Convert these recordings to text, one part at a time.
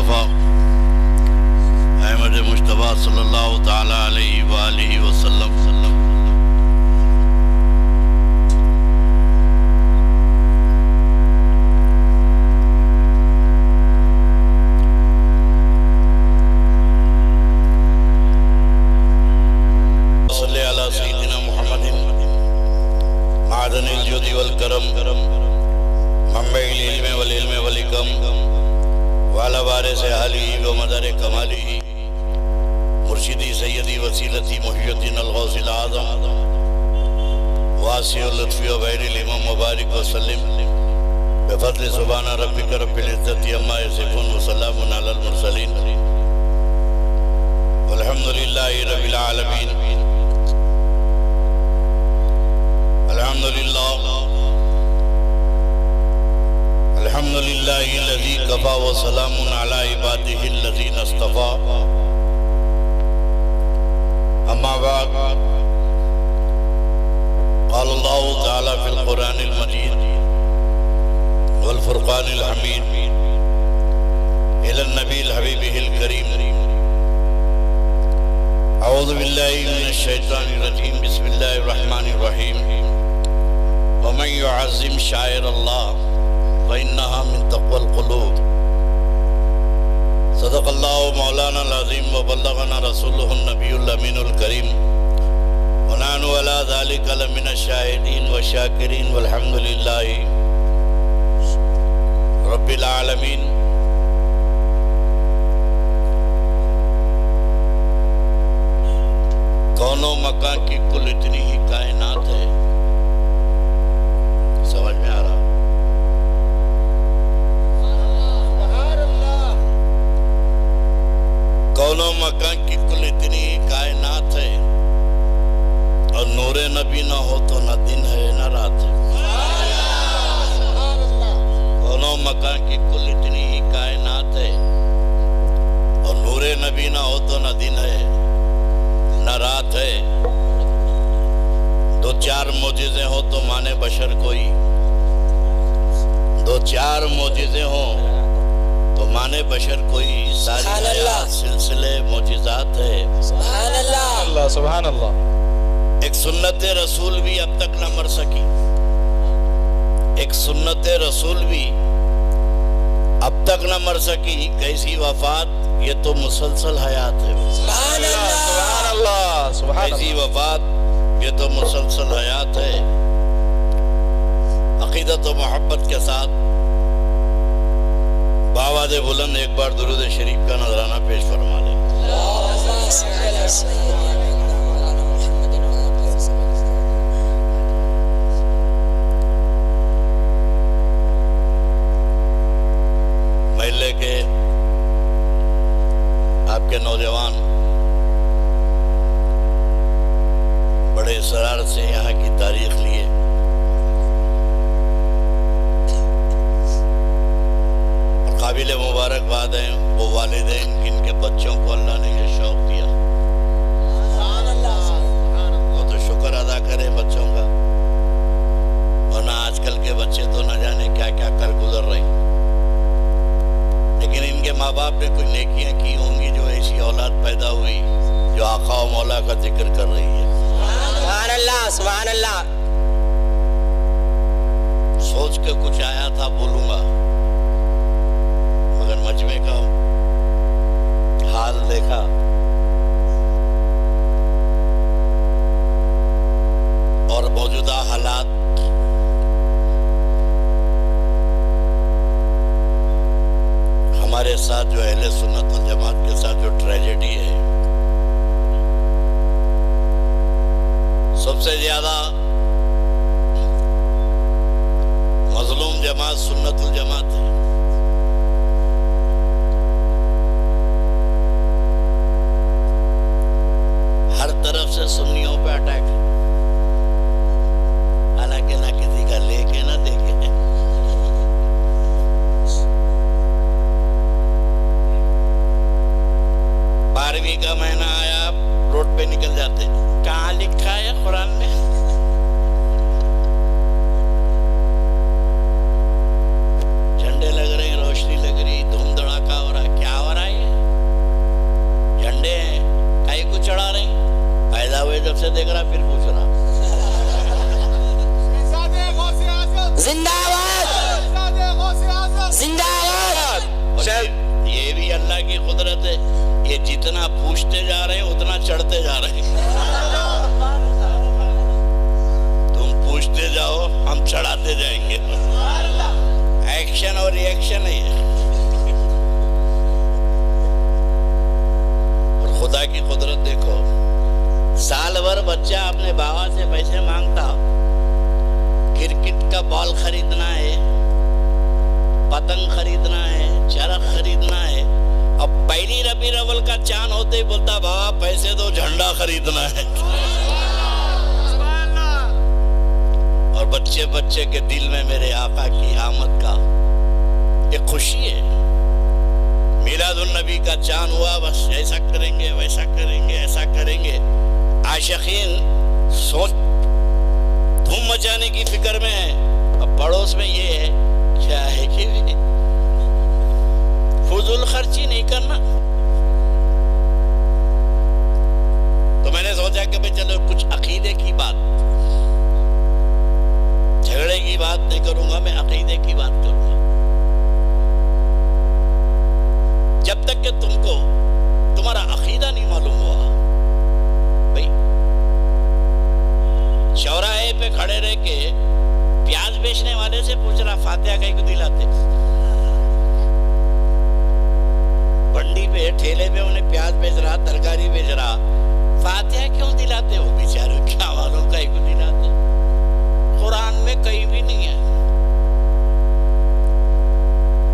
مصطفیٰ احمد مجتبیٰ صلی اللہ تعالیٰ علیہ وآلہ وسلم صلی علی سیدنا محمد معدن الجود والکرم منبع العلم والعلم والحکم وعلی وارث اہلہ و مدر کمالہ مرشدی سیدی وسیلتی محی الدین الغوث العظم واسع اللطف و بحر الامام مبارک وسلم بفضل سبحان ربک رب العزت عما یصفون وسلام علی المرسلین والحمدللہ رب العالمین الحمدللہ الذی کفا وسلام علی عبادہ الذین اصطفیٰ اما بعد قال اللہ تعالی فی القرآن المجید والفرقان الحمید الی النبی الحبیب الکریم اعوذ باللہ من الشیطان الرجیم بسم اللہ الرحمن الرحیم ومن يعظم شعائر اللہ فإنها من تقوى القلوب صدق اللہ مولانا العظیم وبلغنا رسولہ النبی الامین الکریم ونحن علی ذلک لمن الشاہدین والشاکرین والحمدللہ رب العالمین۔ کون و مکان کی کل اتنی ہی کائنات ہے، سمجھ میں آ رہا؟ کون و مکان کی کل اتنی ہی کائنات ہے، اور نور نبی نہ ہو تو نہ دن ہے نہ رات ہے۔ کون و مکان کی کل اتنی ہی کائنات ہے، اور نور نبی نہ ہو تو نہ دن ہے نہ رات ہے۔ دو چار معجزے ہو تو مانے بشر کوئی، دو چار معجزے ہوں تو مانے بشر کوئی، ساری حیات سلسلے معجزات ہے۔ سبحان اللہ سبحان اللہ۔ ایک سنت رسول بھی اب تک نہ مر سکی، ایک سنت رسول بھی اب تک نہ مر سکی، کیسی وفات یہ تو مسلسل حیات ہے۔ سبحان اللہ سبحان اللہ۔ کیسی وفات یہ تو مسلسل حیات ہے۔ عقیدت و محبت کے ساتھ بآواز بلند ایک بار درود شریف کا نذرانہ پیش فرما لیں۔ محلے کے آپ کے نوجوان بڑے اصرار سے یہاں کی تاریخ لیے، قابل مبارکباد ہیں وہ والدین جن کے بچوں کو اللہ نے یہ شوق دیا، وہ تو شکر ادا کرے بچوں کا، ورنہ آج کل کے بچے تو نہ جانے کیا کیا کر گزر رہے ہیں، لیکن ان کے ماں باپ نے کچھ نیکیاں کی ہوں گی جو ایسی اولاد پیدا ہوئی جو آقا و مولا کا ذکر کر رہی ہے۔ سبحان اللہ سبحان اللہ۔ سوچ کے کچھ آیا تھا بولوں گا، مگر مجمع کا حال دیکھا اور موجودہ حالات ہمارے ساتھ جو اہل سنت والجماعت کے ساتھ جو ٹریجڈی ہے، سب سے زیادہ مظلوم جماعت سنت الجماعت ہے۔ ہر طرف سے سنیوں پہ اٹیک ہے، حالانکہ نہ کسی کا لے کے نہ دیکھے۔ 12ویں کا مہینہ آیا روڈ پہ نکل جاتے، کہاں لکھا ہے قرآن میں؟ جھنڈے دیکھ رہا پھر پوچھ رہا. زندہ آباد زندہ آباد. یہ بھی اللہ کی قدرت ہے. یہ جتنا پوچھتے جا رہے ہیں اتنا چڑھتے جا رہے ہیں. تم پوچھتے جاؤ ہم چڑھاتے جائیں گے. ایکشن اور ری ایکشن ہے. اور خدا کی قدرت دیکھو. سال بھر بچہ اپنے بابا سے پیسے مانگتا. کرکٹ کا بال خریدنا ہے, پتنگ خریدنا ہے, چرخ خریدنا ہے. اب پہلی ربیع الاول کا چاند ہوتے ہی بولتا بابا پیسے دو جھنڈا خریدنا ہے. اور بچے بچے کے دل میں میرے آقا کی آمد کا ایک خوشی ہے. میلاد النبی کا چاند ہوا بس ایسا کریں گے ویسا کریں گے ایسا کریں گے. عاشقین سوچ دھوم مچانے کی فکر میں ہے. اب پڑوس میں یہ ہے کیا ہے کہ فضول خرچی نہیں کرنا. تو میں نے سوچا کہ بھئی چلو کچھ عقیدے کی بات, جھگڑے کی بات نہیں کروں گا, میں عقیدے کی بات کروں گا. جب تک کہ تم کو تمہارا عقیدہ نہیں معلوم ہوا. بھئی چوراہے پہ کھڑے رہ کے پیاز بیچنے والے سے پوچھ رہا فاتحہ کہیں کو دلاتے. بنڈی پہ ٹھیلے پہ انہیں پیاز بیچ رہا, ترکاری بیچ رہا, فاتحہ کیوں دلاتے ہو بیچارے, کیا معلوم کہیں کو دلاتے. قرآن میں کہیں بھی نہیں ہے,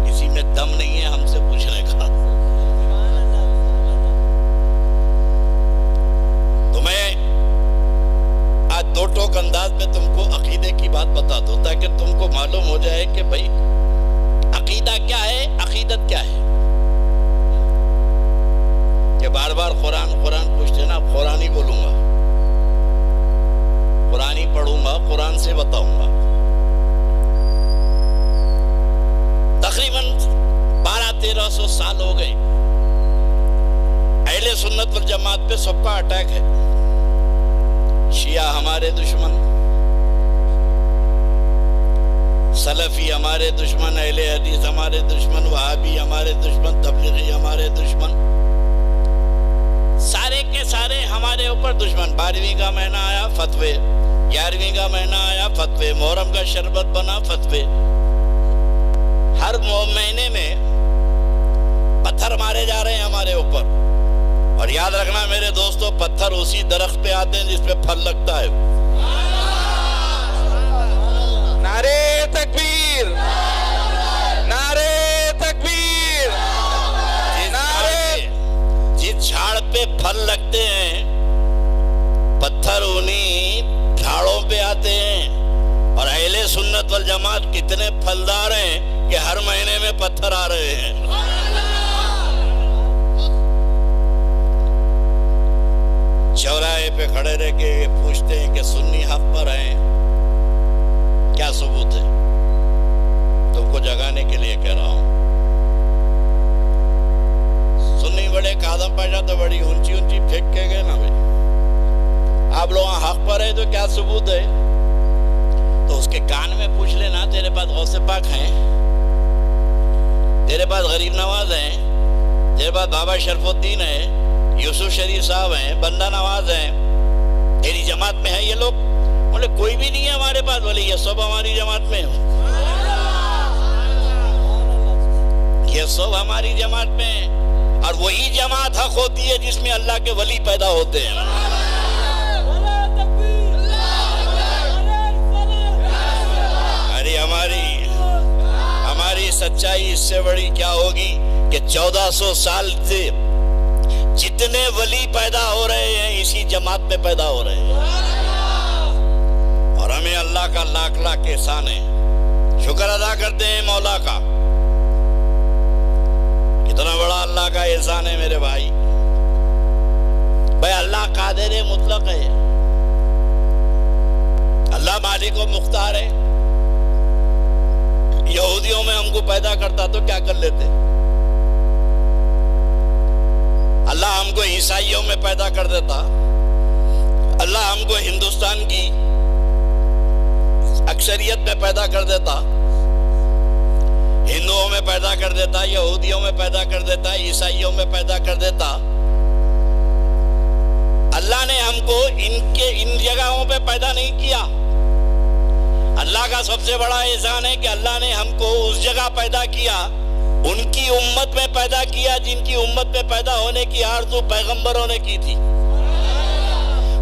کسی میں دم نہیں ہے ہم سے پوچھنے کا. تو میں آج دو ٹوک انداز میں تم کو عقیدے کی بات بتا دوں تاکہ تم کو معلوم ہو جائے کہ بھئی عقیدہ کیا ہے, عقیدت کیا ہے. کہ بار بار قرآن پوچھتے نا, قرآن ہی بولوں گا, قرآن ہی پڑھوں گا, قرآن سے بتاؤں گا. تقریباً 1200-1300 سال ہو گئے. اہل سنت والجماعت پہ سب کا اٹیک ہے. شیعہ ہمارے دشمن, سلفی ہمارے دشمن, اہل حدیث ہمارے دشمن, وہابی ہمارے دشمن, تبلیغی ہمارے دشمن, سارے کے سارے ہمارے اوپر دشمن. 12ویں کا مہینہ آیا فتوے, 11ویں کا مہینہ آیا فتوے, محرم کا شربت بنا فتوے. ہر مہینے میں پتھر مارے جا رہے ہیں ہمارے اوپر. اور یاد رکھنا میرے دوستو, پتھر اسی درخت پہ آتے ہیں جس پہ پھل لگتا ہے. نعرے تکبیر, نعرے تکبیر, جس جھاڑ پہ پھل لگتے ہیں پتھر انہی جھاڑوں پہ آتے ہیں. اور اہل سنت والجماعت کتنے پھلدار ہیں کہ ہر مہینے میں پتھر آ رہے ہیں. چوراہے پہ کھڑے رہ کے پوچھتے ہیں کہ سنی حق پر ہیں, کیا ثبوت ہے. تم کو جگانے کے لیے کہہ رہا ہوں. سنی بڑے کاظم پاشا تو بڑی اونچی اونچی پھینک کے گئے نا بھائی, آپ لوگ حق پر ہے تو کیا ثبوت ہے. تو اس کے کان میں پوچھ لینا, تیرے پاس غوث پاک ہیں, تیرے پاس غریب نواز ہیں, تیرے پاس بابا شرف الدین ہے, یوسف شریف صاحب ہیں, بندہ نواز ہیں, تیری جماعت میں ہے یہ لوگ. بولے کوئی بھی نہیں ہے ہمارے پاس. بولے یہ سب ہماری جماعت میں ہیں, یہ سب ہماری جماعت میں ہیں. اور وہی جماعت حق ہوتی ہے جس میں اللہ کے ولی پیدا ہوتے ہیں. ارے ہماری سچائی اس سے بڑی کیا ہوگی کہ 1400 سال سے جتنے ولی پیدا ہو رہے ہیں اسی جماعت میں پیدا ہو رہے ہیں. اور ہمیں اللہ کا لاکھ لاکھ احسان ہے. شکر ادا کرتے ہیں مولا کا. کتنا بڑا اللہ کا احسان ہے میرے بھائی. بھائی اللہ قادر مطلق ہے, اللہ مالک و مختار ہے. یہودیوں میں ہم کو پیدا کرتا تو کیا کر لیتے. اللہ ہم کو عیسائیوں میں پیدا کر دیتا, اللہ ہم کو ہندوستان کی اکثریت میں پیدا کر دیتا، ہندوؤں میں پیدا کر دیتا، یہودیوں میں پیدا کر دیتا، عیسائیوں میں پیدا کر دیتا، اللہ نے ہم کو ان جگہوں پہ پیدا نہیں کیا۔ اللہ کا سب سے بڑا احسان ہے کہ اللہ نے ہم کو اس جگہ پیدا کیا، ان کی امت میں پیدا کیا جن کی امت میں پیدا ہونے کی آرزو پیغمبروں نے کی تھی۔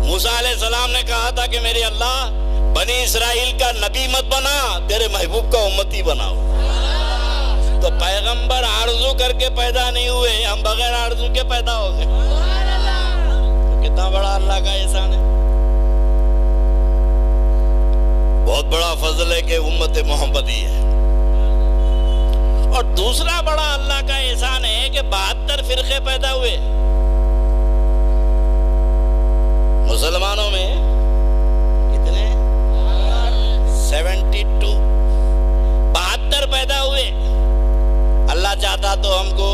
موسیٰ علیہ السلام نے کہا تھا کہ میرے اللہ بنی اسرائیل کا نبی مت بنا، تیرے محبوب کا امتی بناؤ۔ تو پیغمبر آرزو کر کے پیدا نہیں ہوئے، ہم بغیر آرزو کے پیدا ہو گئے۔ تو کتنا بڑا اللہ کا احسان ہے، بہت بڑا فضل ہے کہ امت محمدی ہے۔ اور دوسرا بڑا اللہ کا احسان ہے کہ 72 فرقے پیدا ہوئے مسلمانوں میں۔ کتنے؟ 72 پیدا ہوئے۔ اللہ چاہتا تو ہم کو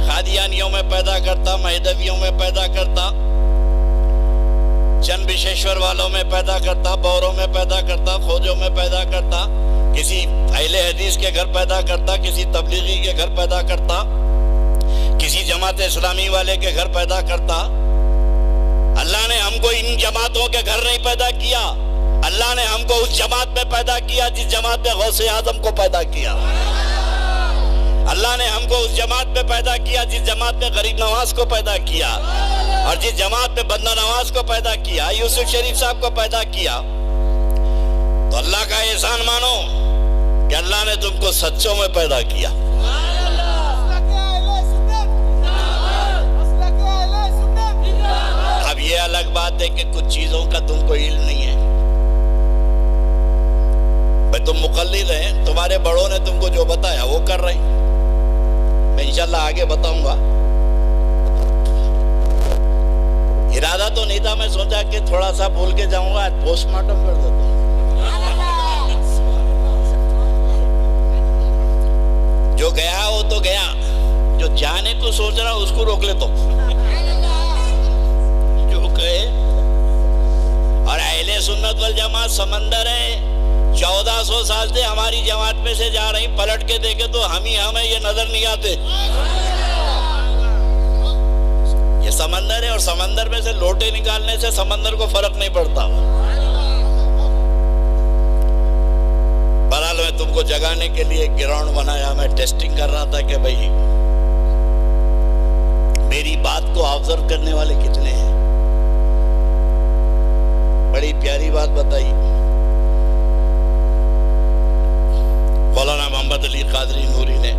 قادیانیوں میں پیدا کرتا، مہدویوں میں پیدا کرتا، چند بشیشور والوں میں پیدا کرتا، بوروں میں پیدا کرتا، کھوجوں میں پیدا کرتا، کسی اہل حدیث کے گھر پیدا کرتا، کسی تبلیغی کے گھر پیدا کرتا، کسی جماعت اسلامی والے کے گھر پیدا کرتا۔ اللہ نے ہم کو ان جماعتوں کے گھر نہیں پیدا کیا، اللہ نے ہم کو اس جماعت میں پیدا کیا جس جماعت میں غوث اعظم کو پیدا کیا۔ اللہ نے ہم کو اس جماعت میں پیدا کیا جس جماعت میں غریب نواز کو پیدا کیا، اور جس جماعت میں بندہ نواز کو پیدا کیا، یوسف شریف صاحب کو پیدا کیا۔ تو اللہ کا احسان مانو کہ اللہ نے تم کو سچوں میں پیدا کیا۔ اب یہ الگ بات ہے کہ کچھ چیزوں کا تم کو علم نہیں ہے، بھئی تم مقلد ہیں، تمہارے بڑوں نے تم کو جو بتایا وہ کر رہے ہیں۔ میں انشاءاللہ آگے بتاؤں گا۔ ارادہ تو نہیں تھا، میں سوچا کہ تھوڑا سا بول کے جاؤں گا، آج پوسٹ مارٹم کر دیتا ہوں۔ جو گیا وہ تو گیا، جو جانے کو سوچ رہا اس کو روک لیتا ہوں۔ جو کہے، اور اہل سنت والجماعت سمندر ہے، 1400 سال سے ہماری جماعت میں سے جا رہی، پلٹ کے دیکھے تو ہمیں یہ نظر نہیں آتے۔ یہ سمندر ہے، اور سمندر میں سے لوٹے نکالنے سے سمندر کو فرق نہیں پڑتا۔ بہرحال میں تم کو جگانے کے لیے ایک گراؤنڈ بنایا، میں ٹیسٹنگ کر رہا تھا کہ بھئی میری بات کو آبزرو کرنے والے کتنے ہیں۔ بڑی پیاری بات بتائی مولانا محمد علی قادری نوری نے۔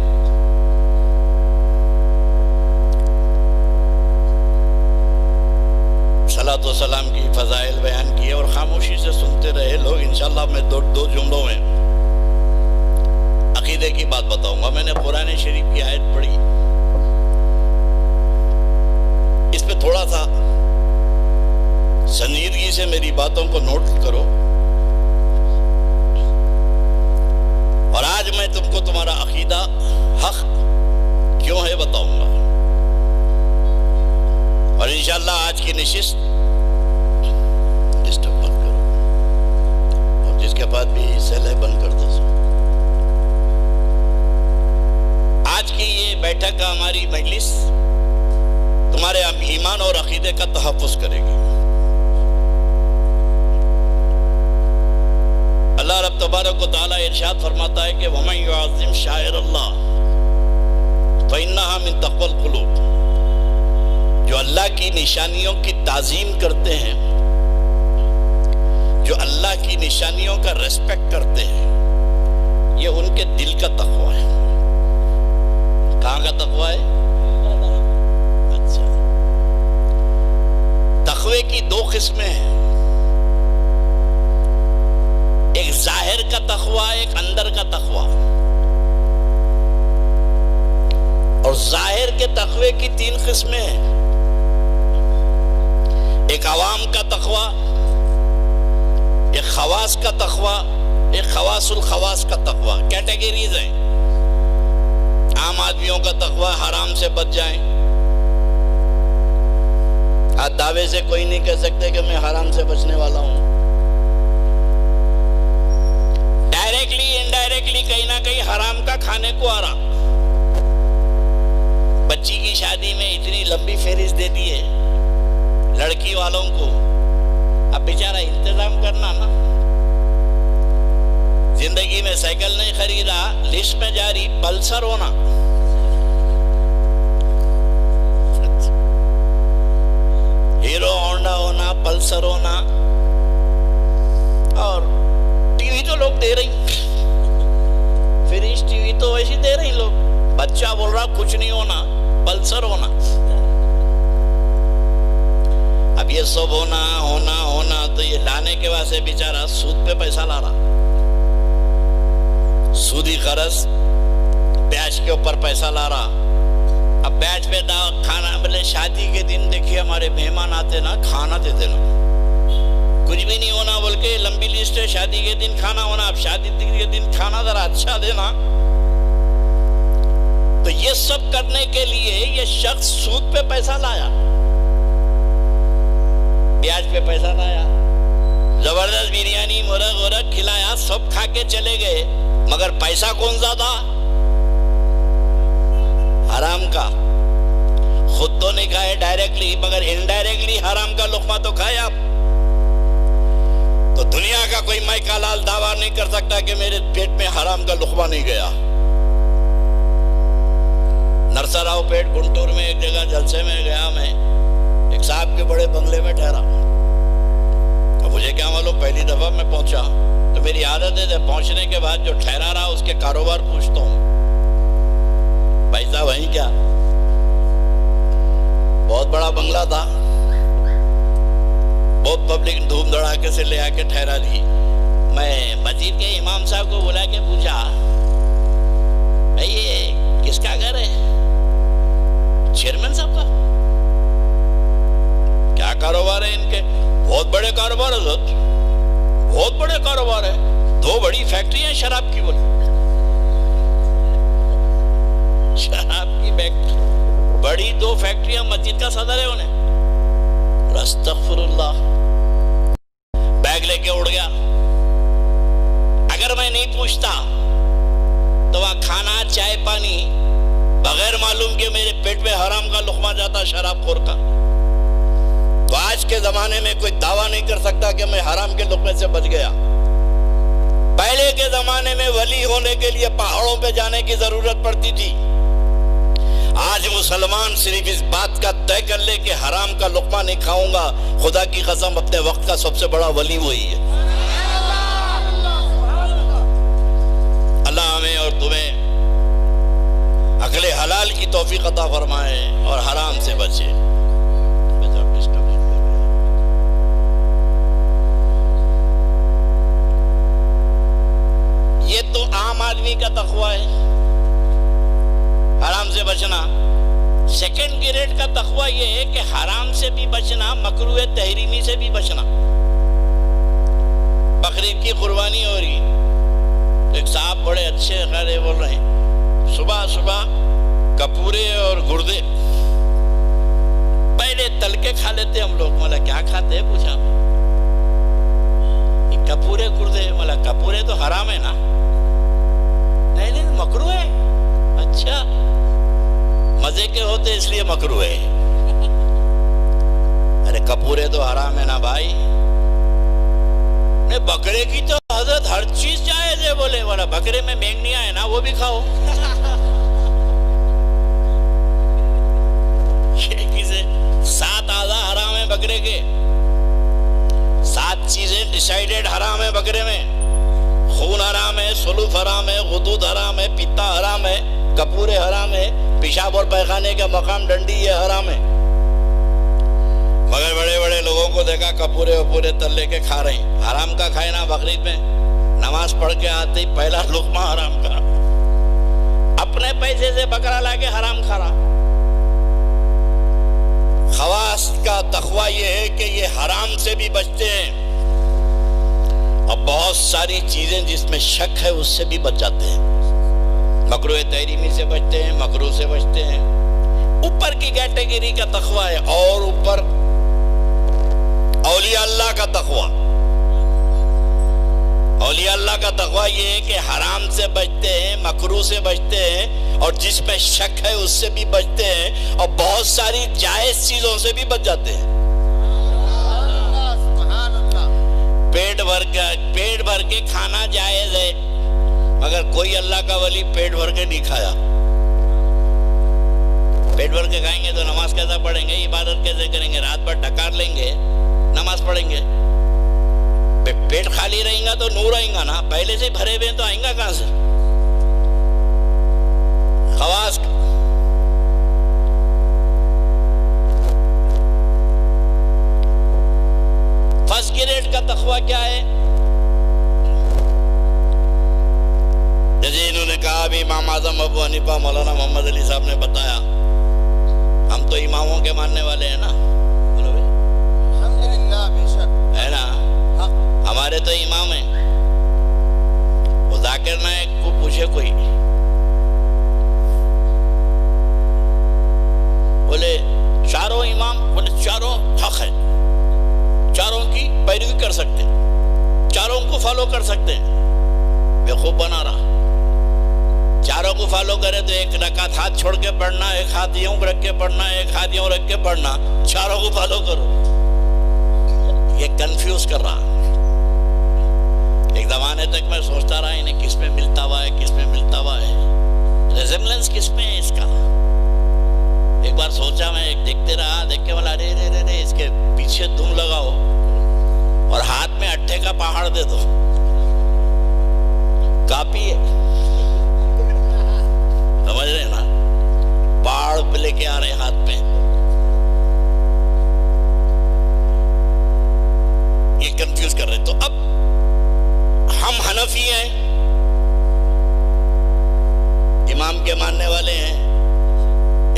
صلاۃ و سلام کی فضائل بیان کیے اور خاموشی سے سنتے رہے لوگ۔ انشاءاللہ میں دو جملوں میں عقیدے کی بات بتاؤں گا۔ میں نے قرآن شریف کی آیت پڑھی، اس پہ تھوڑا سا سنجیدگی سے میری باتوں کو نوٹ کرو، اور آج میں تم کو تمہارا عقیدہ حق کیوں ہے بتاؤں گا۔ اور انشاءاللہ آج کی نشست ڈسٹرب مت کرو، اور جس کے بعد بھی سیلے بند کر دو۔ آج کی یہ بیٹھک ہماری مجلس تمہارے ایمان اور عقیدے کا تحفظ کرے گی۔ اللہ رب تبارک و تعالی ارشاد فرماتا ہے کہ وَمَن يُعَظِّمْ شَعَائِرَ اللَّهِ فَإِنَّهَا مِن تَقْوَى الْقُلُوبِ، جو اللہ کی نشانیوں کی تعظیم کرتے ہیں، جو اللہ کی نشانیوں کا ریسپیکٹ کرتے ہیں، یہ ان کے دل کا تقوی ہے۔ کہاں کا تقوی ہے؟ اچھا، تقوی کی دو قسمیں ہیں، ایک ظاہر کا تقوی، ایک اندر کا تقوی۔ اور ظاہر کے تقوی کی 3 قسمیں ہیں، ایک عوام کا تقوی، ایک خواص کا تقوی، ایک خواص الخواص کا تقوی۔ کیٹیگریز ہیں۔ عام آدمیوں کا تقوی حرام سے بچ جائیں، آج دعوے سے کوئی نہیں کہہ سکتے کہ میں حرام سے بچنے والا ہوں. ڈائریکٹلی انڈائریکٹلی کہیں نہ کہیں حرام کا کھانے کو آ رہا. بچی کی شادی میں اتنی لمبی فہرست دے دی ہے لڑکی والوں کو. اب بیچارہ انتظام کرنا نا. زندگی میں سائیکل نہیں خریدا, لسٹ میں جاری پلسر ہونا. ہیرو ہونڈا ہونا, پلسر ہونا. اور ٹی وی تو لوگ دے رہی, فریج ٹی وی تو ویسے دے رہی لوگ. بچہ بول رہا کچھ نہیں ہونا, پلسر ہونا. اب یہ سب ہونا ہونا ہونا تو یہ لانے کے واسطے بیچارہ سود پہ پیسہ لا رہا. سودی قرض بیاج کے اوپر پیسہ لا رہا. اب بیاج پہ کھانا, بلے شادی کے دن دیکھیے ہمارے مہمان آتے نا, کھانا دیتے نا. کچھ بھی نہیں ہونا بول کے لمبی لسٹ ہے, شادی کے دن کھانا ہونا. اب شادی کے دن کھانا ذرا اچھا دینا. تو یہ سب کرنے کے لیے یہ شخص سود پہ پیسہ لایا, بیاج پہ پیسہ لایا, زبردست بریانی مرغ ورغ کھلایا, سب کھا کے چلے گئے. مگر پیسہ کون سا تھا؟ حرام کا. خود تو نہیں کھائے ڈائریکٹلی, مگر انڈائریکٹلی حرام کا لقمہ تو کھائے آپ. تو دنیا کا کوئی مائکا لال دعویٰ نہیں کر سکتا کہ میرے پیٹ میں حرام کا لقمہ نہیں گیا. نرسراؤ پیٹ گنٹور میں ایک جگہ جلسے میں گیا میں, ایک صاحب کے بڑے بنگلے میں ٹھہرا. اب مجھے کیا معلوم, پہلی دفعہ میں پہنچا تو میری عادت ہے پہنچنے کے بعد جو ٹھہرا رہا اس کے کاروبار پوچھتا ہوں. بھائی صاحب وہیں کیا؟ بہت بڑا بنگلہ تھا, بہت پبلک دھوم دھڑاکے سے لے آ کے ٹھہرا دی. میں مسجد کے امام صاحب کو بلا کے پوچھا, بھائی یہ کس کا گھر ہے؟ چیئرمین صاحب کا. کیا کاروبار ہے ان کے؟ بہت بڑے کاروبار ہے, بہت بڑے کاروبار ہے. 2 بڑی فیکٹریاں شراب کی. بولی شراب کی بڑی 2 فیکٹریاں, مسجد کا صدر ہے انہیں. استغفر اللہ. بیگ لے کے اڑ گیا. اگر میں نہیں پوچھتا تو وہاں کھانا چائے پانی بغیر معلوم کہ میرے پیٹ میں حرام کا لقمہ جاتا شراب خور کا. تو آج کے زمانے میں کوئی دعویٰ نہیں کر سکتا کہ میں حرام کے لقمے سے بچ گیا. پہلے کے زمانے میں ولی ہونے کے لیے پہاڑوں پہ جانے کی ضرورت پڑتی تھی. آج مسلمان صرف اس بات کا طے کر لے کہ حرام کا لقمہ نہیں کھاؤں گا, خدا کی قسم اپنے وقت کا سب سے بڑا ولی وہی ہے. اللہ ہمیں اور تمہیں عقل حلال کی توفیق عطا فرمائے اور حرام سے بچے. یہ تو عام آدمی کا تقوی ہے, حرام سے بچنا. سیکنڈ گریڈ کا تقوی یہ ہے کہ حرام سے بھی بچنا, مکروہ تحریمی سے بھی بچنا. بقرعید کی قربانی ہو رہی, ایک صاحب بڑے اچھے خیرے بول رہے ہیں, صبح صبح کپورے اور گردے پہلے تل کے کھا لیتے ہم لوگ. ملا کیا کھاتے ہیں پوچھا, کپورے گردے. ملا کپورے تو حرام ہے نا؟ نہیں مکروہ ہے. اچھا, مزے کے ہوتے اس لیے مکروہ ہے. ارے کپورے تو حرام ہے نا بھائی. نہیں, بکرے کی تو حضرت ہر چیز جائز ہے. بولے والا بکرے میں مینگنیاں ہے نا, وہ بھی کھاؤ. کسے 7 اعضاء حرام ہیں بکرے کے, 7 چیزیں ڈیسائیڈڈ حرام ہے بکرے میں. خون حرام ہے, سلوف حرام ہے, غدود حرام ہے, پیتا حرام ہے, کپورے حرام ہے, پیشاب اور پیخانے کا مقام ڈنڈی یہ حرام ہے. مگر بڑے بڑے لوگوں کو دیکھا کپورے وپورے تل لے کے کھا رہے ہیں. حرام کا کھائے نا بقرعید میں, نماز پڑھ کے آتے ہی پہلا لقمہ حرام کا. اپنے پیسے سے بکرا لا کے حرام کھا رہا. خواص کا تقوی یہ ہے کہ یہ حرام سے بھی بچتے ہیں, اور بہت ساری چیزیں جس میں شک ہے اس سے بھی بچ جاتے ہیں. مکروہ تحریمی سے بچتے ہیں, مکروہ سے بچتے ہیں. اوپر کی کیٹیگری کا تقوی ہے, اور اوپر اولیاء اللہ کا تقوی، اولیاء اللہ کا تقوی یہ ہے کہ حرام سے بچتے ہیں، مکروہ سے بچتے ہیں، اور جس میں شک ہے اس سے بھی بچتے ہیں، اور بہت ساری جائز چیزوں سے بھی بچ جاتے ہیں۔ پیٹ بھر کے کھانا جائز ہے، مگر کوئی اللہ کا ولی پیٹ بھر کے نہیں کھایا۔ پیٹ بھر کے کھائیں گے تو نماز کیسا پڑھیں گے، عبادت کیسے کریں گے، رات بھر ڈکار لیں گے، نماز پڑھیں گے؟ پیٹ خالی رہیں گا تو نور آئیں گا نا، پہلے سے بھرے ہوئے تو آئیں گا کہاں سے؟ خواص فرسٹ گریڈ کا تقوی کیا ہے؟ جیسے انہوں نے کہا ابھی امام اعظم ابو حنیفہ مولانا محمد علی صاحب نے بتایا، ہم تو اماموں کے ماننے والے ہیں نا، الحمدللہ بے شک ہے نا، ہمارے تو امام ہیں۔ وہ ذاکر نائک کو پوچھے کوئی، بولے چاروں امام، بولے چاروں حق ہے، چاروں کی پیروی کر سکتے، چاروں کو فالو کر سکتے ہیں۔ بیوقوف بنا رہا، چاروں کو فالو کرے تو ایک رکعت ہاتھ چھوڑ کے پڑھنا، ایک ہاتھ یوں رکھ کے پڑھنا، ایک ہاتھ یوں رکھ کے پڑھنا، چاروں کو فالو کرو۔ یہ کنفیوز کر رہا۔ ایک زمانے تک میں سوچتا رہا انہیں کس میں ملتا ہوا ہے، کس میں ملتا ہوا ہے، ریزمبلنس کس میں ہے اس کا۔ ایک بار سوچا میں، ایک دیکھتے رہا، دیکھ کے بولا رے رے رے رے اس کے پیچھے دم لگاؤ اور ہاتھ میں اٹھے کا پہاڑ دے دو، کاپی ہے، سمجھ رہے نا، پہاڑ لے کے آ رہے ہاتھ میں۔ یہ کنفیوز کر رہے۔ تو اب ہم حنفی ہیں، امام کے ماننے والے ہیں،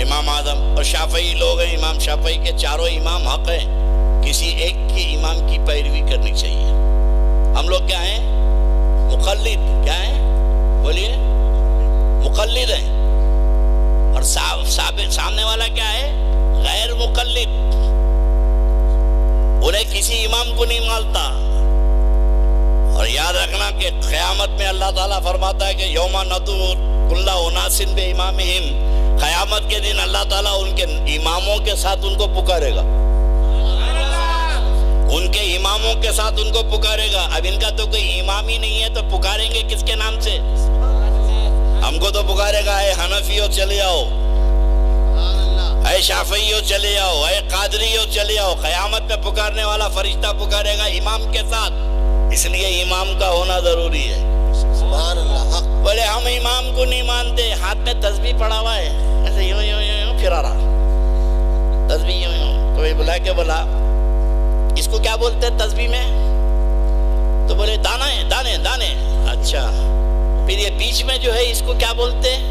امام اعظم، اور شافعی لوگ ہیں، امام شافعی کے چاروں امام حق ہیں، کسی ایک کی امام کی پیروی کرنی چاہیے۔ ہم لوگ کیا ہیں؟ مقلد۔ کیا ہیں؟ بولیے، مقلد ہیں۔ اور سامنے والا کیا ہے؟ غیر مقلد، انہیں کسی امام کو نہیں مانتا۔ اور یاد رکھنا کہ قیامت میں اللہ تعالیٰ فرماتا ہے کہ یوم ندعو کل اناس بامامہم، قیامت کے دن اللہ تعالیٰ ان کے اماموں کے ساتھ ان کو پکارے گا، ان کے اماموں کے ساتھ ان کو پکارے گا۔ اب ان کا تو کوئی امام ہی نہیں ہے تو پکاریں گے کس کے نام سے؟ ہم کو تو پکارے گا اے حنفیو چلے آؤ، اے شافعیو چلے آؤ، اے قادریو چلے آؤ۔ قیامت میں پکارنے والا فرشتہ پکارے گا امام کے ساتھ، اس لیے امام کا ہونا ضروری ہے۔ سبحان اللہ۔ بولے ہم امام کو نہیں مانتے، ہاتھ میں تسبیح پڑا ہوا ہے، ایسے یوں یوں یوں پھرا رہا، تسبیح یوں یوں۔ کوئی بلا کے بولا اس کو کیا بولتے ہیں تسبیح میں؟ تو بولے دانا ہے، دانے دانے۔ اچھا، پھر یہ بیچ میں جو ہے اس کو کیا بولتے ہیں؟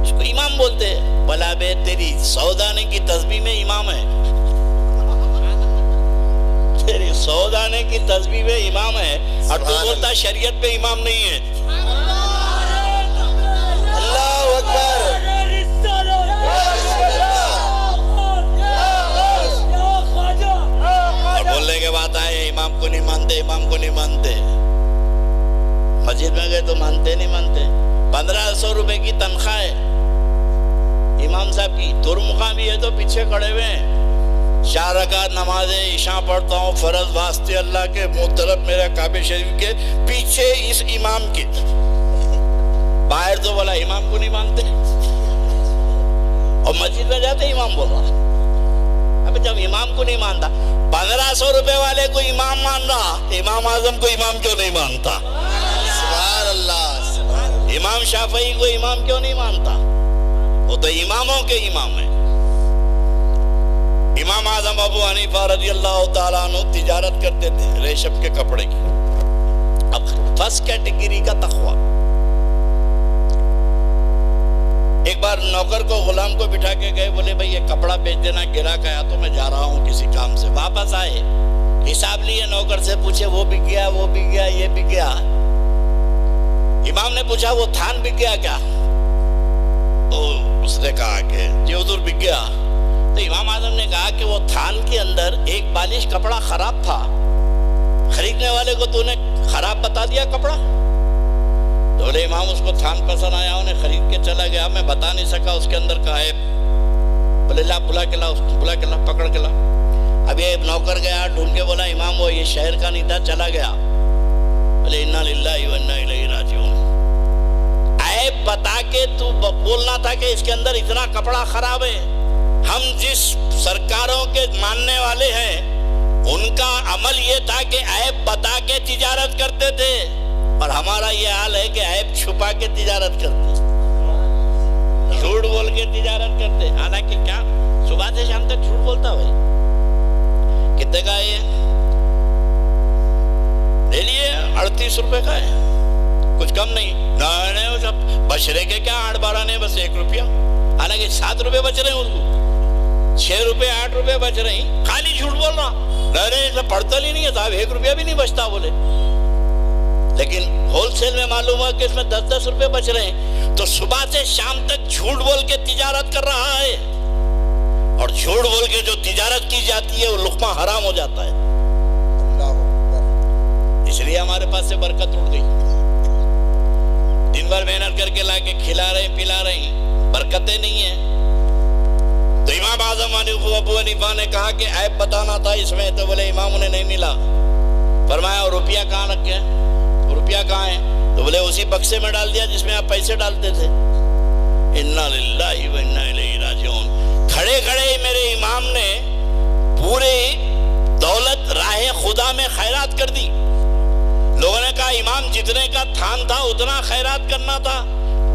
اس کو امام بولتے ہیں۔ بلا بے تیری 100 دانے کی تسبیح میں امام ہے، تیری 100 دانے کی تسبیح میں امام ہے، اور تو بولتا شریعت پہ امام نہیں ہے۔ اللہ اکبر۔ اور بولنے کے بعد آئے امام کو نہیں مانتے، امام کو نہیں مانتے۔ مسجد میں گئے تو مانتے نہیں مانتے۔ 1500 روپے کی تنخواہ ہے امام صاحب کی، ترمخواں بھی ہے تو پیچھے کھڑے ہوئے ہیں۔ 4 رکعت نماز عشاء پڑھتا ہوں فرض واسطے اللہ کے، محترم میرے کعبہ شریف کے پیچھے اس امام کے۔ باہر تو بولا امام کو نہیں مانتے، اور مسجد میں جاتے امام بول رہا۔ اب جب امام کو نہیں مانتا، 1500 روپے والے کو امام مان رہا، امام اعظم کو امام کیوں نہیں مانتا؟ سبحان اللہ۔ امام شافعی کو امام کیوں نہیں مانتا؟ وہ تو اماموں کے امام ہیں۔ امام اعظم ابو حنیفہ رضی اللہ تعالیٰ عنہ تجارت کرتے تھے ریشم کے کپڑے کی۔ اب فرسٹ کیٹیگری کا تقوی۔ ایک بار نوکر کو غلام کو بٹھا کے گئے، بولے بھائی یہ کپڑا بیچ دینا، گراہک آیا تو میں جا رہا ہوں کسی کام سے۔ واپس آئے، حساب لیے، نوکر سے پوچھے وہ بک گیا، وہ بک گیا، یہ بک گیا۔ امام نے پوچھا وہ تھان بک گیا کیا؟ تو اس نے کہا کہ جی حضور بک گیا۔ تو امام اعظم نے کہا کہ وہ تھان کے اندر ایک بالش کپڑا خراب تھا، خریدنے والے کو تو نے خراب بتا دیا کپڑا؟ تو بولے امام اس کو تھان پسند آیا، انہیں خرید کے چلا گیا، میں بتا نہیں سکا اس کے اندر کا عیب۔ بولے لا بلا کے لا، بلا کے لا، پکڑ کے لا۔ اب یہ نوکر گیا ڈھونڈ کے، بولا امام وہ یہ شہر کا نہیں تھا، چلا گیا۔ بولے انا للہ و انا الیہ راجعون۔ عیب بتا کے تو بولنا تھا کہ اس کے اندر اتنا کپڑا خراب ہے۔ ہم جس سرکاروں کے ماننے والے ہیں ان کا عمل یہ تھا کہ عیب بتا کے تجارت کرتے تھے، اور ہمارا یہ حال ہے کہ عیب چھپا کے تجارت کرتے، جھوٹ بول کے تجارت کرتے۔ حالانکہ کیا صبح سے شام تک جھوٹ بولتا بھائی؟ کتنے کا ہے یہ؟ لے لیے 38 روپے کا ہے، کچھ کم نہیں۔ نہیں سب بچرے کے کیا 8-12 نہیں، بس 1 روپیہ، حالانکہ 7 روپے بچ رہے ہیں اس کو، 6 روپے 8 روپے بچ رہے ہیں، خالی جھوٹ بول رہا۔ نہیں پڑھتا ہی نہیں ہے صاحب، 1 روپیہ بھی نہیں بچتا بولے، لیکن ہول سیل میں معلوم ہوا کہ اس میں 10-10 روپے بچ رہے ہیں، تو صبح سے شام تک جھوٹ بول کے تجارت کر رہا ہے، اور جھوٹ بول کے جو تجارت کی جاتی ہے وہ لقمہ حرام ہو جاتا ہے۔ اس لیے ہمارے پاس سے برکت اڑ گئی، دن بھر محنت کر کے لا کے کھلا رہے پلا رہے، برکتیں نہیں ہیں۔ تو امام اعظم ابو حنیفہ نے کہا کہ عیب بتانا تھا اس میں، تو بولے امام انہیں نہیں ملا۔ فرمایا اور روپیہ کہاں رکھے؟ روپیہ کہاں ہے؟ تو بولے اسی بکسے میں ڈال دیا جس میں آپ پیسے ڈالتے تھے۔ انا للہ و انا الیہ راجعون۔ کھڑے کھڑے میرے امام نے پوری دولت راہ خدا میں خیرات کر دی۔ لوگوں نے کہا امام جتنے کا تھان تھا اتنا خیرات کرنا تھا،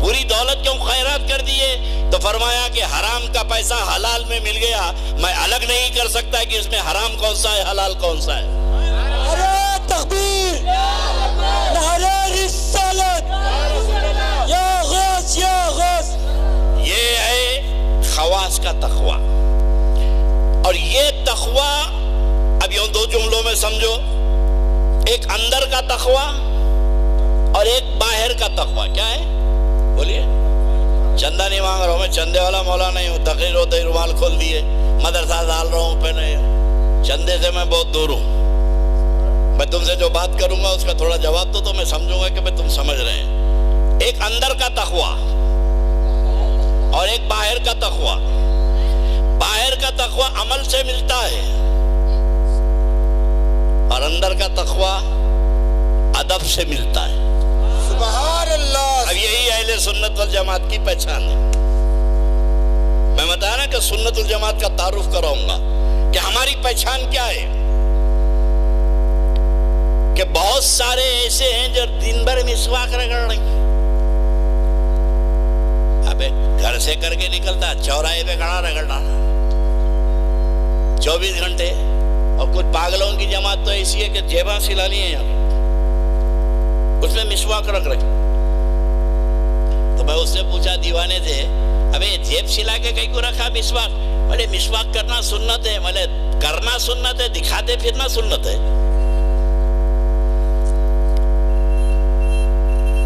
پوری دولت کیوں خیرات کر دیے؟ تو فرمایا کہ حرام کا پیسہ حلال میں مل گیا، میں الگ نہیں کر سکتا کہ اس میں حرام کون سا ہے حلال کون سا ہے۔ نعرہ تکبیر، نعرہ رسالت، یا غوث یا غوث۔ یہ ہے خواص کا تقوی، اور یہ تقوی اب یوں 2 جملوں میں سمجھو، ایک اندر کا تقوی اور ایک باہر کا تقوی۔ کیا ہے بولیے؟ چندہ نہیں مانگ رہا ہوں میں، چندے والا مولا نہیں ہوں، تقریر ہوتے ہی رومال کھول دیے، مدرسہ ڈال رہا ہوں پہ نہیں، چندے سے میں بہت دور ہوں۔ میں تم سے جو بات کروں گا اس کا تھوڑا جواب دو تو میں سمجھوں گا کہ تم سمجھ رہے ہیں۔ ایک اندر کا تقوی اور ایک باہر کا تقوی۔ باہر کا تقوی عمل سے ملتا ہے، اور اندر کا تقوی ادب سے ملتا ہے۔ سبحان اللہ۔ اب یہی اہل سنت والجماعت کی پہچان ہے۔ میں بتایا نا کہ سنت والجماعت کا تعارف کراؤں گا کہ ہماری پہچان کیا ہے، کہ بہت سارے ایسے ہیں جو دن بھر مسواک رگڑ رہے ہیں۔ ابے گھر سے کر کے نکلتا چوراہے پہ کھڑا رگڑنا 24 گھنٹے، اور کچھ پاگلوں کی جماعت تو ایسی ہے کہ جیباں سلانی ہیں یہاں، اس میں مسواک رکھ رکھے۔ تو میں اس سے پوچھا دیوانے سے، ابے جیب سلا کے کہیں کو رکھا مسواک؟ بولے مسواک کرنا سنت ہے۔ بولے کرنا سنت ہے، دکھاتے پھرنا سنت ہے۔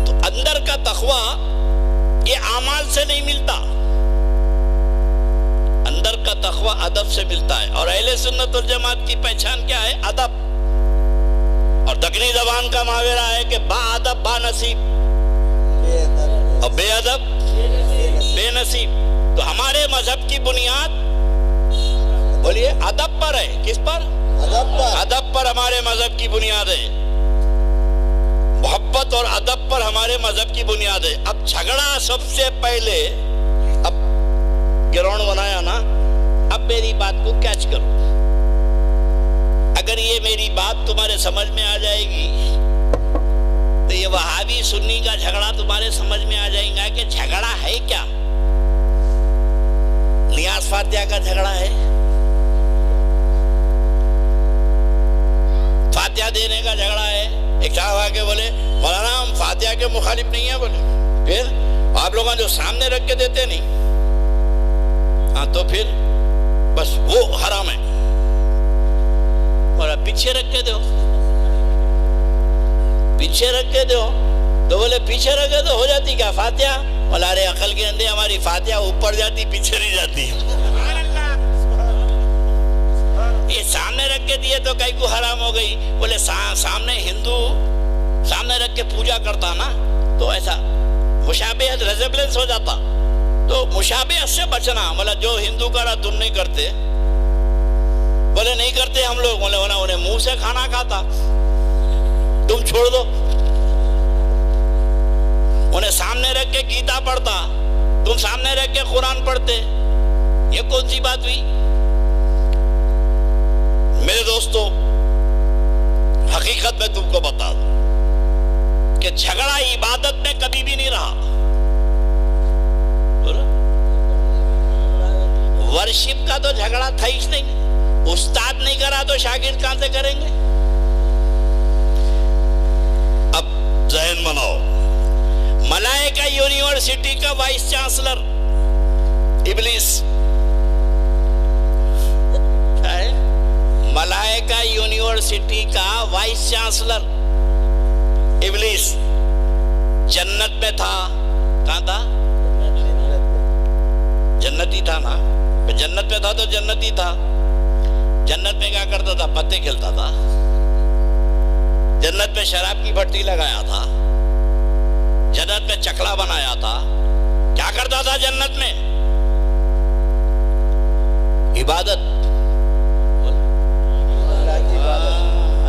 تو اندر کا تقوی یہ اعمال سے نہیں ملتا، اندر کا تقوی ادب سے ملتا ہے۔ اور اہل سنت والجماعت کی پہچان کیا ہے؟ ادب۔ اور دکنی زبان کا محاورہ ہے کہ با ادب با نصیب، اور بے ادب بے نصیب۔ تو ہمارے مذہب کی بنیاد بولیے ادب پر ہے۔ کس پر؟ ادب پر ہمارے مذہب کی بنیاد ہے، محبت اور ادب پر ہمارے مذہب کی بنیاد ہے۔ اب جھگڑا سب سے پہلے، اب گراؤنڈ بنایا نا، اب میری بات کو کیچ کرو۔ اگر یہ میری بات تمہارے سمجھ میں آ جائے گی تو یہ وہابی سنی کا جھگڑا تمہارے سمجھ میں آ جائے گا کہ جھگڑا ہے کیا۔ نیاز فاتحہ کا جھگڑا ہے، فاتحہ دینے کا جھگڑا ہے۔ ایک صاحب آ کے بولے مولانا ہم فاتحہ کے مخالف نہیں ہیں۔ بولے پھر آپ لوگوں جو سامنے رکھ کے دیتے نہیں، ہاں تو پھر بس وہ حرام ہے، اور پیچھے رکھ کے دو، پیچھے رکھ کے دو۔ تو بولے پیچھے رکھے تو ہو جاتی کیا فاتحہ؟ بولا ارے عقل کے اندھے، ہماری فاتحہ اوپر جاتی پیچھے نہیں جاتی۔ یہ سامنے رکھ کے دیے تو کئی کو حرام ہو گئی. بولے سامنے ہندو سامنے رکھ کے پوجا کرتا نا تو ایسا مشابہت ریزیبلنس ہو جاتا. تو مشابہت سے بچنا. بولا جو ہندو کرا تم نہیں کرتے. بولے نہیں کرتے ہم لوگ. بولے انہیں منہ سے کھانا کھاتا تم چھوڑ دو. انہیں سامنے رکھ کے گیتا پڑھتا تم سامنے رکھ کے قرآن پڑھتے. یہ کون سی بات ہوئی؟ میرے دوستو حقیقت میں تم کو بتا دوں کہ جھگڑا عبادت میں کبھی بھی نہیں رہا. ورشپ کا تو جھگڑا تھا ہی نہیں. استاد نہیں کرا تو شاگرد کہاں سے کریں گے؟ اب ذہن بناؤ. ملائکہ یونیورسٹی کا وائس چانسلر ابلیس کیا ہے؟ ملائکہ یونیورسٹی کا وائس چانسلر ابلیس جنت میں تھا. کہاں تھا؟ جنتی تھا نا. جنت میں تھا تو جنتی تھا. جنت میں کیا کرتا تھا؟ پتے کھیلتا تھا. جنت میں شراب کی بھٹی لگایا تھا. جنت میں چکلا بنایا تھا. کیا کرتا تھا جنت میں؟ عبادت.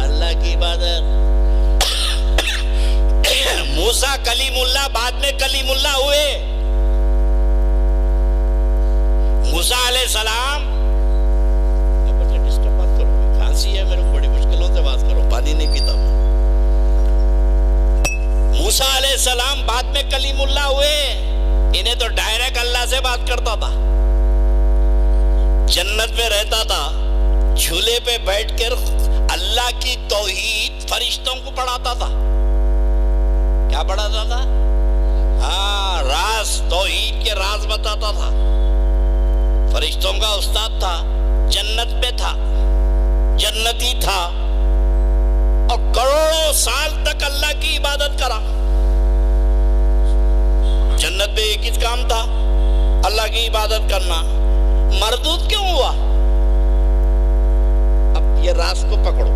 اللہ کی عبادت. موسیٰ کلیم اللہ بعد میں کلیم اللہ ہوئے. موسیٰ علیہ السلام ڈسٹرب مت کرو. کھانسی ہے میرے کو بڑی مشکلوں سے بات کرو. پانی نہیں پیتا ہوں. موسیٰ علیہ السلام بعد میں کلیم اللہ ہوئے. انہیں تو ڈائریکٹ اللہ سے بات کرتا تھا. جنت میں رہتا تھا. جھولے پہ بیٹھ کر اللہ کی توحید فرشتوں کو پڑھاتا تھا. کیا پڑھاتا تھا؟ ہاں راز توحید کے راز بتاتا تھا. فرشتوں کا استاد تھا. جنت میں تھا. جنتی تھا. اور کروڑوں سال تک اللہ کی عبادت کرا. جنت میں ایک ہی کام تھا اللہ کی عبادت کرنا. مردود کیوں ہوا؟ اب یہ راز کو پکڑو.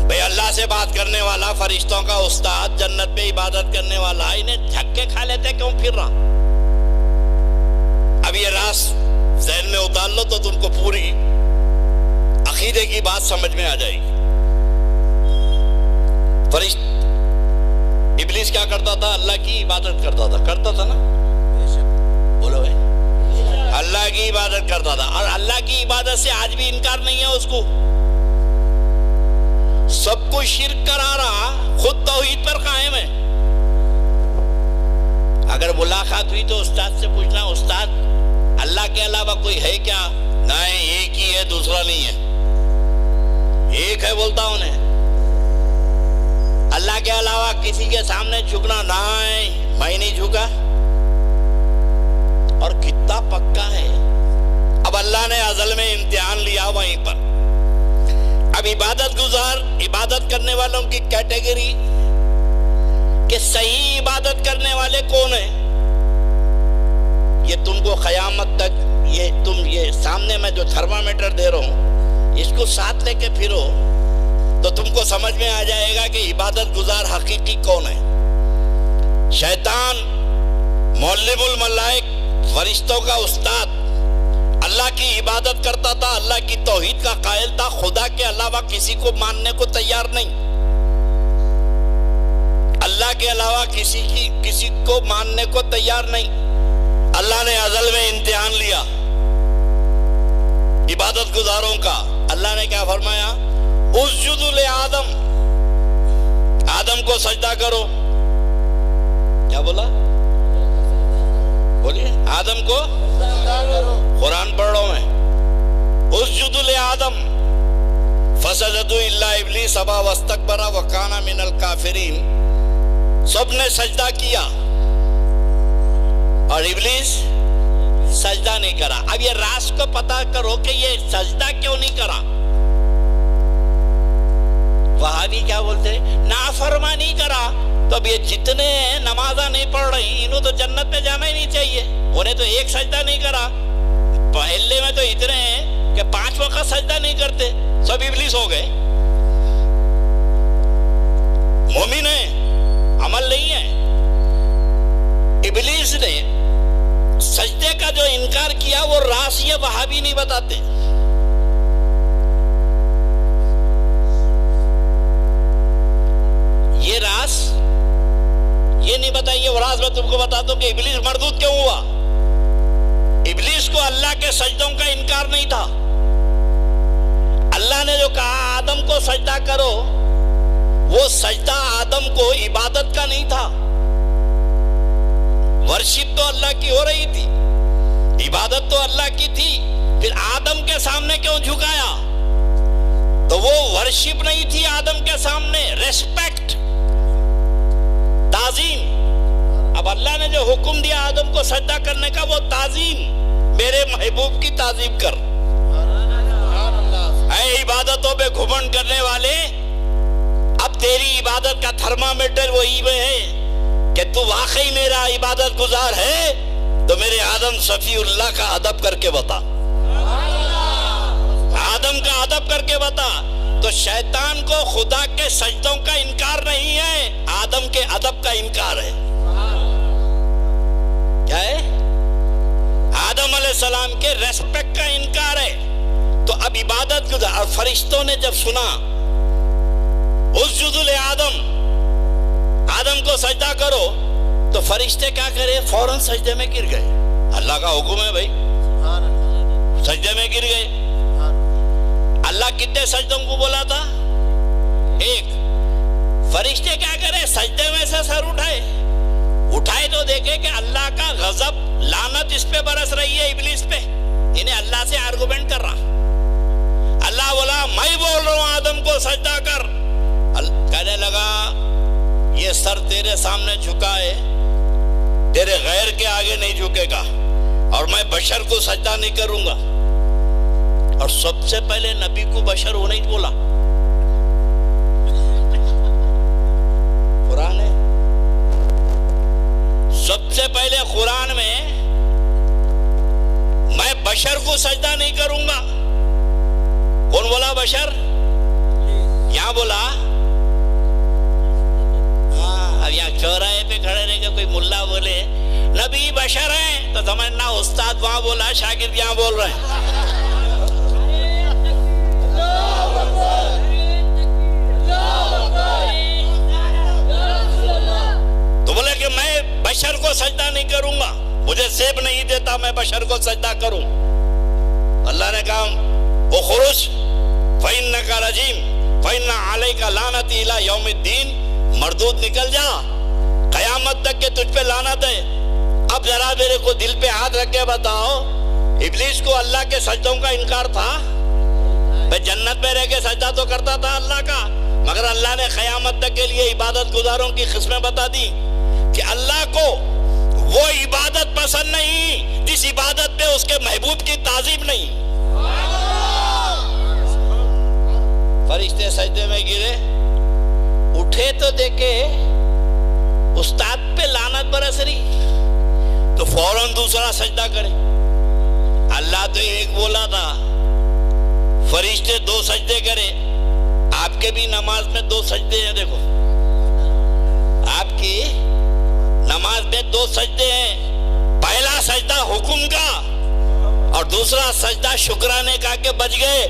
بھئی اللہ سے بات کرنے والا فرشتوں کا استاد جنت میں عبادت کرنے والا انہیں جھکے کھا لیتے کیوں پھر رہا؟ اب یہ راز ذہن میں اتار لو تو تم کو پوری عقیدے کی بات سمجھ میں آ جائے گی. ابلیس کیا کرتا تھا؟ اللہ کی عبادت کرتا تھا نا. بولو بھائی. اللہ کی عبادت کرتا تھا. اور اللہ کی عبادت سے آج بھی انکار نہیں ہے اس کو. سب کو شرک کرا رہا, خود توحید پر قائم ہے. اگر ملاقات ہوئی تو استاد سے پوچھنا, استاد اللہ کے علاوہ کوئی ہے کیا؟ نہیں, ایک ہی ہے, دوسرا نہیں ہے. ایک ہے بولتا انہیں. اللہ کے علاوہ کسی کے سامنے جھکنا نہیں, میں نہیں جھکا. اور کتنا پکا ہے. اب اللہ نے ازل میں امتحان لیا وہیں پر. اب عبادت گزار, عبادت کرنے والوں کی کیٹیگری کہ صحیح عبادت کرنے والے کون ہیں, یہ تم کو قیامت تک یہ سامنے میں جو تھرمامیٹر دے رہا ہوں اس کو ساتھ لے کے پھرو تو تم کو سمجھ میں آ جائے گا کہ عبادت گزار حقیقی کون ہے. شیطان معلم الملائک فرشتوں کا استاد اللہ کی عبادت کرتا تھا, اللہ کی توحید کا قائل تھا, خدا کے علاوہ کسی کو ماننے کو تیار نہیں. اللہ کے علاوہ کسی کو ماننے کو تیار نہیں. اللہ نے ازل میں امتحان لیا عبادت گزاروں کا. اللہ نے کیا فرمایا؟ اسجدوا لآدم, آدم کو سجدہ کرو. کیا بولا؟ بولیے. آدم کو قرآن پڑھ رہا ہوں میں. اسجدوا لآدم فسجدوا الا ابلیس ابا واستکبر وکان من الکافرین. سب نے سجدہ کیا اور ابلیس سجدہ نہیں کرا. اب یہ راز کو پتا کرو کہ یہ سجدہ کیوں نہیں کرا. وہابی کیا بولتے ہیں؟ نافرمانی کرا. تو اب یہ جتنے نمازاں نہیں پڑھ رہی انہوں تو جنت میں جانا ہی نہیں چاہیے، انہیں تو ایک سجدہ نہیں کرا، پہلے میں تو اتنے ہیں کہ 5 وقت سجدہ نہیں کرتے، سب ابلیس ہو گئے، مومن ہیں عمل نہیں ہے۔ ابلیس نے سجدے کا جو انکار کیا وہ راز یہ وہابی نہیں بتاتے، یہ راز یہ نہیں بتائیے، وہ راز میں تم کو بتاتا ہوں کہ ابلیس مردود کیوں ہوا۔ ابلیس کو اللہ کے سجدوں کا انکار نہیں تھا، اللہ نے جو کہا آدم کو سجدہ کرو، وہ سجدہ آدم کو عبادت کا نہیں تھا، ورشپ تو اللہ کی ہو رہی تھی، عبادت تو اللہ کی تھی، پھر آدم کے سامنے کیوں جھکایا؟ تو وہ ورشپ نہیں تھی آدم کے سامنے، ریسپیکٹ، تعظیم۔ اب اللہ نے جو حکم دیا آدم کو سجدہ کرنے کا وہ تعظیم، میرے محبوب کی تعظیم کر۔ اے عبادتوں پہ گھمنڈ کرنے والے، اب تیری عبادت کا تھرمامیٹر وہی میں ہے کہ تو واقعی میرا عبادت گزار ہے تو میرے آدم صفی اللہ کا ادب کر کے بتا، آدم کا ادب کر کے بتا۔ تو شیطان کو خدا کے سجدوں کا انکار نہیں ہے، آدم کے ادب کا انکار ہے۔ کیا ہے؟ آدم علیہ السلام کے ریسپیکٹ کا انکار ہے۔ تو اب عبادت گزار، اور فرشتوں نے جب سنا اسجدوا لآدم، آدم کو سجدہ کرو، تو فرشتے کیا کرے؟ فوراً سجدے میں گر گئے، اللہ کا حکم ہے بھائی، سجدے میں گر گئے۔ اللہ کتنے سجدوں کو بولا تھا؟ ایک۔ فرشتے کیا کرے؟ سجدے میں سے سر اٹھائے تو دیکھے کہ اللہ کا غضب، لعنت اس پہ برس رہی ہے، ابلیس پہ، انہیں اللہ سے آرگومنٹ کر رہا۔ اللہ بولا میں بول رہا ہوں آدم کو سجدہ کر، کہنے لگا یہ سر تیرے سامنے جھکا ہے، تیرے غیر کے آگے نہیں جھکے گا، اور میں بشر کو سجدہ نہیں کروں گا۔ اور سب سے پہلے نبی کو بشر ہونے ہی بولا، قرآن ہے، سب سے پہلے قرآن میں بشر کو سجدہ نہیں کروں گا۔ کون بولا بشر؟ یہاں بولا، اب یہاں چوراہے پہ کھڑے رہے گا کوئی ملا بولے نبی بشر ہیں تو سمجھنا استاد وہاں بولا، شاگرد یہاں بول رہے ہیں۔ تو بولے کہ میں بشر کو سجدہ نہیں کروں گا، مجھے زیب نہیں دیتا میں بشر کو سجدہ کروں۔ اللہ نے کہا اخرج فإنک رجیم فإن علیک لعنتی الی یوم الدین، مردود نکل جا، قیامت تک کہ تجھ پہ لعنت ہے۔ اب ذرا میرے کو دل پہ ہاتھ رکھ کے بتاؤ، ابلیس کو اللہ کے سجدوں کا انکار تھا؟ میں جنت میں رہ کے سجدہ تو کرتا تھا اللہ کا، مگر اللہ نے قیامت تک کے لیے عبادت گزاروں کی قسمیں بتا دی کہ اللہ کو وہ عبادت پسند نہیں جس عبادت پہ اس کے محبوب کی تعظیم نہیں۔ فرشتے سجدے میں گرے، اٹھے تو دیکھے استاد پہ لعنت برس رہی، تو فوراً دوسرا سجدہ کرے۔ اللہ تو ایک بولا تھا، فرشتے 2 سجدے کرے۔ آپ کے بھی نماز میں 2 سجدے ہیں، دیکھو آپ کی نماز میں 2 سجدے ہیں، پہلا سجدہ حکم کا اور دوسرا سجدہ شکرانے کا کہ بچ گئے۔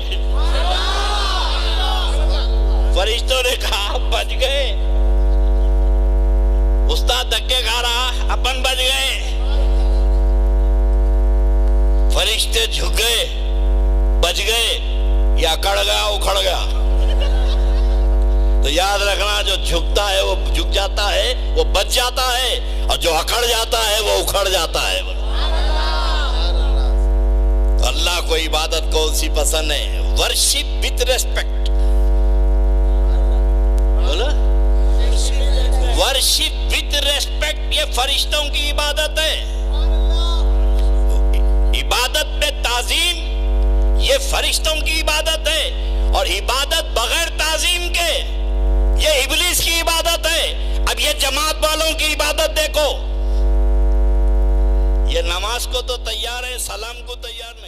فرشتوں نے کہا بچ گئے، استاد دھکے کھا رہا، اپن بچ گئے۔ فرشتے جھک گئے، بچ گئے، یا اکڑ گیا اکھڑ گیا۔ تو یاد رکھنا جو جھکتا ہے وہ جھک جاتا ہے، وہ بچ جاتا ہے، اور جو اکڑ جاتا ہے وہ اکھڑ جاتا ہے۔ تو اللہ کو عبادت کون سی پسند ہے؟ ورشپ وتھ ریسپیکٹ، بولو ورشپ وتھ ریسپیکٹ، یہ فرشتوں کی عبادت ہے۔ عبادت میں تعظیم یہ فرشتوں کی عبادت ہے، اور عبادت بغیر تعظیم کے یہ ابلیس کی عبادت ہے۔ اب یہ جماعت دیکھو، یہ نماز کو تو تیار ہے، سلام کو تیار